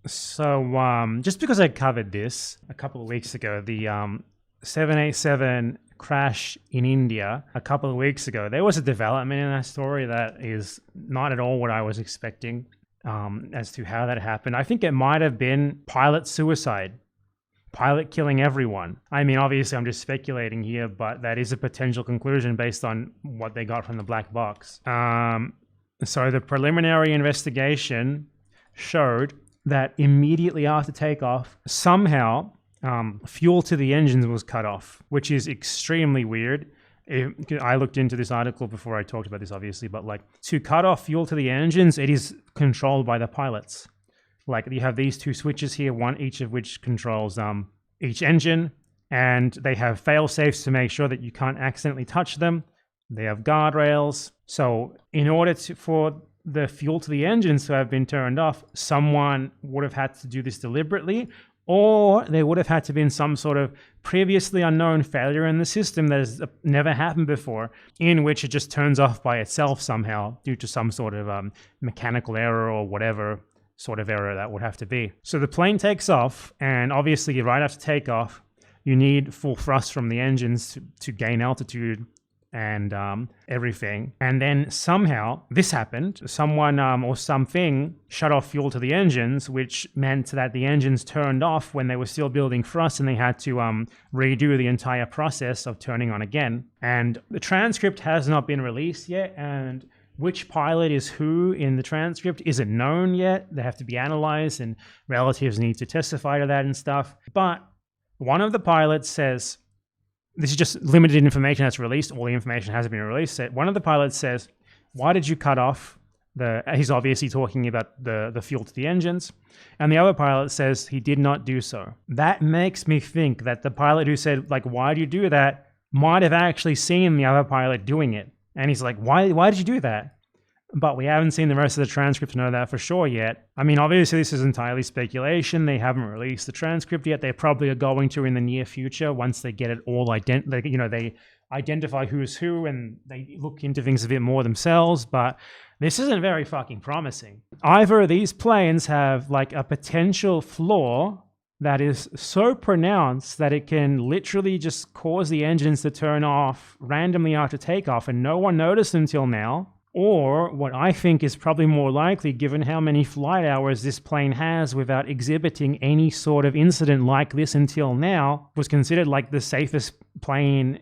So just because I covered this a couple of weeks ago, the 787 crash in India a couple of weeks ago, there was a development in that story that is not at all what I was expecting as to how that happened. I think it might have been pilot suicide. Pilot killing everyone. I mean, obviously, I'm just speculating here, but that is a potential conclusion based on what they got from the black box. So the preliminary investigation showed that immediately after takeoff, somehow fuel to the engines was cut off, which is extremely weird. I looked into this article before I talked about this, obviously, but like to cut off fuel to the engines, it is controlled by the pilots. Like you have these two switches here, one each of which controls each engine, and they have fail safes to make sure that you can't accidentally touch them. They have guardrails. So in order for the fuel to the engines to have been turned off, someone would have had to do this deliberately, or there would have had to been some sort of previously unknown failure in the system that has never happened before, in which it just turns off by itself somehow due to some sort of mechanical error or whatever sort of error that would have to be. So the plane takes off, and obviously right after takeoff, you need full thrust from the engines to gain altitude and everything. And then somehow this happened. Someone or something shut off fuel to the engines, which meant that the engines turned off when they were still building thrust, and they had to redo the entire process of turning on again. And the transcript has not been released yet, and which pilot is who in the transcript isn't known yet. They have to be analyzed, and relatives need to testify to that and stuff. But one of the pilots says, this is just limited information that's released. All the information hasn't been released. One of the pilots says, why did you cut off he's obviously talking about the fuel to the engines. And the other pilot says he did not do so. That makes me think that the pilot who said, like, why do you do that, might have actually seen the other pilot doing it. And he's like, why did you do that? But we haven't seen the rest of the transcript to know that for sure yet. I mean, obviously this is entirely speculation. They haven't released the transcript yet. They probably are going to in the near future once they get it all they identify who's who and they look into things a bit more themselves. But this isn't very fucking promising. Either of these planes have like a potential flaw that is so pronounced that it can literally just cause the engines to turn off randomly after takeoff and no one noticed until now. Or what I think is probably more likely, given how many flight hours this plane has without exhibiting any sort of incident like this until now, was considered like the safest plane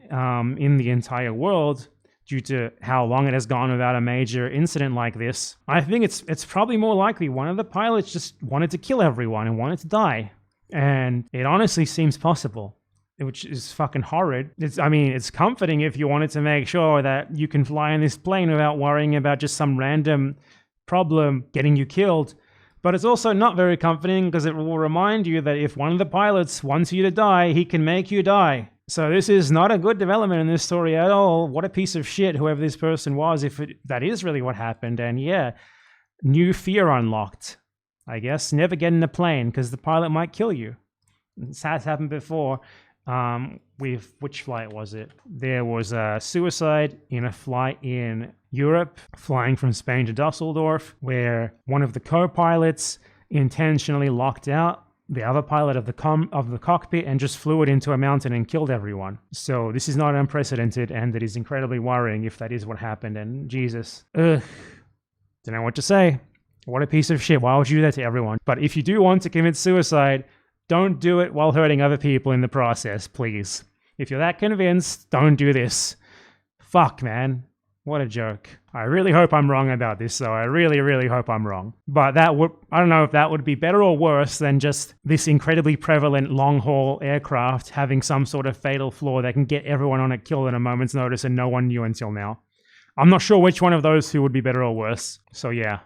in the entire world due to how long it has gone without a major incident like this. I think it's probably more likely one of the pilots just wanted to kill everyone and wanted to die. And it honestly seems possible, which is fucking horrid. It's comforting if you wanted to make sure that you can fly in this plane without worrying about just some random problem getting you killed. But it's also not very comforting because it will remind you that if one of the pilots wants you to die, he can make you die. So this is not a good development in this story at all. What a piece of shit whoever this person was, if that is really what happened. And yeah, new fear unlocked, I guess. Never get in a plane because the pilot might kill you. This has happened before. With which flight was it? There was a suicide in a flight in Europe, flying from Spain to Dusseldorf, where one of the co-pilots intentionally locked out the other pilot of the cockpit and just flew it into a mountain and killed everyone. So this is not unprecedented, and it is incredibly worrying if that is what happened. And Jesus, don't know what to say. What a piece of shit. Why would you do that to everyone? But if you do want to commit suicide, don't do it while hurting other people in the process, please. If you're that convinced, don't do this. Fuck, man. What a joke. I really hope I'm wrong about this, though. I really, really hope I'm wrong. But I don't know if that would be better or worse than just this incredibly prevalent long-haul aircraft having some sort of fatal flaw that can get everyone on it killed at a moment's notice and no one knew until now. I'm not sure which one of those two would be better or worse. So yeah.